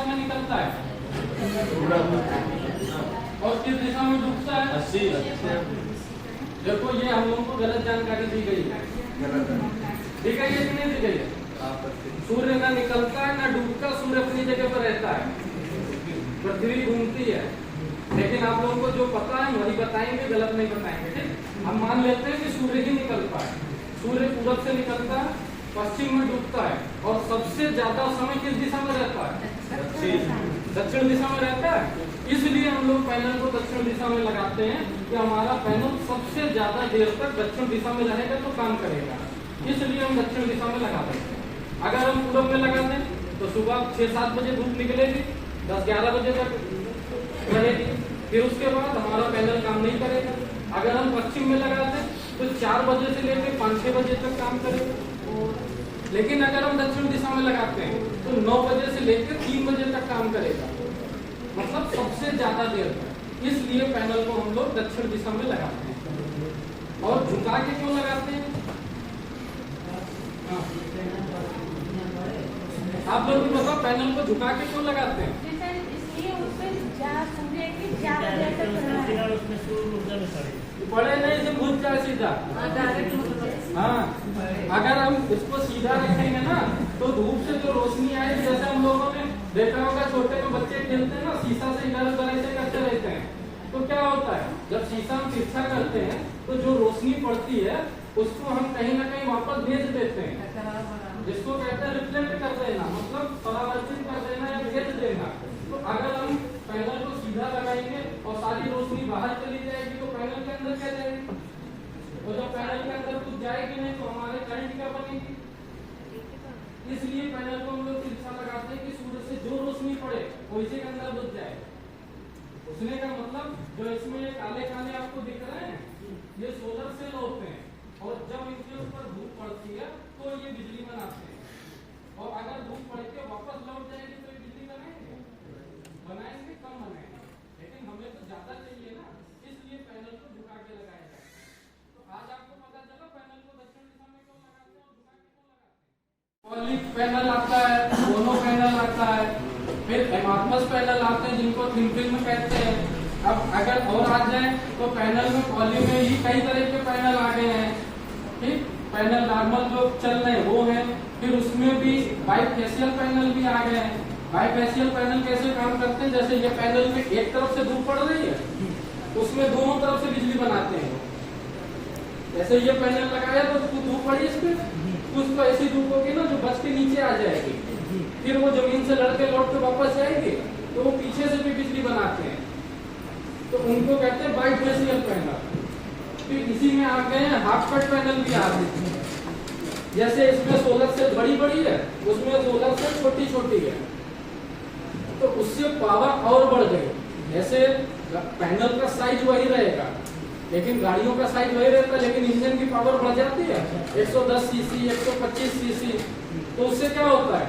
दिशा में निकलता है और किस दिशा में डूबता है? 80। देखो ये हम लोगों को गलत जानकारी दी गई है, ठीक है, ये नहीं दी गई है। सूर्य ना निकलता है ना डूबता, सूर्य अपनी जगह पर रहता है, पृथ्वी घूमती है। लेकिन आप लोगों को जो पता है वही बताएंगे, गलत नहीं बताएंगे, ठीक। हम मान लेते हैं कि सूर्य ही निकलता है, सूर्य पूरब से निकलता है, पश्चिम में डूबता है और सबसे ज्यादा समय किस दिशा में रहता है? दक्षिण दिशा में रहता है। इसलिए हम लोग पैनल को दक्षिण दिशा में लगाते हैं कि हमारा पैनल सबसे ज्यादा देर तक दक्षिण दिशा में रहेगा तो काम करेगा, इसलिए हम दक्षिण दिशा में लगा देते हैं। अगर हम पूरब में लगा दें तो सुबह 6-7 बजे धूप निकलेगी, 10-11 बजे तक रहेगी, फिर उसके बाद हमारा पैनल काम नहीं करेगा। अगर हम पश्चिम में लगा दें तो 4 बजे से लेकर 5-6 बजे तक काम करेगा। लेकिन अगर हम दक्षिण दिशा में लगाते हैं तो 9 बजे से लेकर 3 बजे तक काम करेगा, मतलब सबसे ज्यादा देर तक। इसलिए पैनल को हम लोग दक्षिण दिशा में लगाते हैं। और झुका के क्यों लगाते हैं? आप लोग भी बताओ, पैनल को झुका के क्यों लगाते हैं? पड़े नहीं से घुस जाए सीधा। हाँ, अगर हम इसको सीधा रखेंगे ना तो धूप से जो रोशनी आएगी, जैसे हम लोगों ने देखा होगा छोटे में बच्चे खेलते हैं ना, शीशा से इधर उधर ऐसे करते रहते हैं, तो क्या होता है जब शीशा हम तिरछा करते हैं तो जो रोशनी पड़ती है उसको हम कहीं ना कहीं वापस भेज देते हैं, जिसको कहते हैं रिफ्लेक्ट कर देना, मतलब परावर्तित कर देना या भेज देना। तो अगर हम पैनल को सीधा लगाएंगे और सारी रोशनी बाहर चली जाएगी तो पैनल के अंदर क्या जाएगी, और जब पैनल के अंदर कुछ जाएगी नहीं तो हमारे करंट क्या बनेगी। इसलिए पैनल को हम लोग तिरछा लगाते हैं कि सूर्य से जो रोशनी पड़े वो इसी के अंदर घुस जाए। उसने का मतलब जो इसमें ये काले काले आपको दिख रहे हैं ये सोलर सेल होते हैं, और जब इनके ऊपर धूप पड़ती है तो ये बिजली बनाते हैं, और अगर धूप पड़ के वापस लौट जाएगी तो ये बिजली बनाएंगे, कम बनाएंगे, लेकिन हमें तो ज्यादा चाहिए ना, इसलिए पैनल को झुका के लगाया जाए। तो आज आपको पता चला पैनल को दक्षिण दिशा में क्यों लगाते हैं और झुका के क्यों लगाते हैं। पॉलिक पैनल आता है, मोनो पैनल आता है, फिर एमार्फस पैनल आते हैं जिनको थिन फिल्म कहते हैं। अब अगर और आ जाए तो पैनल में पॉली में ही कई तरह के पैनल आ गए हैं, ठीक। पैनल नॉर्मल जो चल रहे हैं वो है, फिर उसमें भी बाइफेशियल पैनल भी आ गए हैं। बाइफेशियल पैनल कैसे काम करते हैं, जैसे ये पैनल में एक तरफ से धूप पड़ रही है, उसमें दोनों तरफ से बिजली बनाते हैं। जैसे ये पैनल लगाया तो धूप पड़ी इसमें, कुछ तो ऐसी धूप होगी ना जो बच के नीचे आ जाएगी, फिर वो जमीन से लड़के लौट के वापस जाएगी, तो वो पीछे से भी बिजली बनाते हैं, तो उनको कहते हैं बाइफेशियल पैनल। फिर इसी में आ गए हैं हाफ कट पैनल भी आ गए, जैसे इसमें सोलर सेल बड़ी बड़ी है, उसमें सोलर सेल छोटी छोटी है, तो उससे पावर और बढ़ गई। ऐसे पैनल का साइज वही रहेगा, लेकिन गाड़ियों का साइज वही रहता है, लेकिन इंजन की पावर बढ़ जाती है 110 सीसी, 125 सीसी। तो उससे क्या होता है,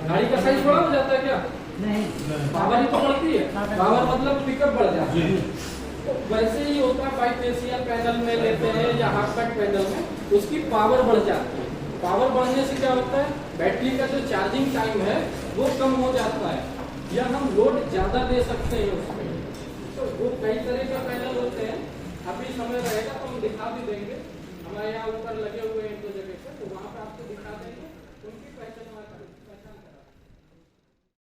गाड़ी का साइज बड़ा हो जाता है क्या? नहीं, पावर ही तो बढ़ती है, पावर मतलब पिकअप बढ़ जाता है। तो वैसे ही होता है बाइफेशियल पैनल में लेते हैं या हाफ कट पैनल में, उसकी पावर बढ़ जाती है। पावर बढ़ने से क्या होता है, बैटरी का जो चार्जिंग टाइम है वो कम हो जाता है, या हम लोड ज्यादा दे सकते हैं उसमें। तो वो कई तरह के पैनल होते हैं, अभी समय रहेगा तो हम दिखा भी देंगे, हमारे यहाँ ऊपर लगे हुए हैं एक दो जगह पे, तो वहाँ पे आपको दिखा देंगे।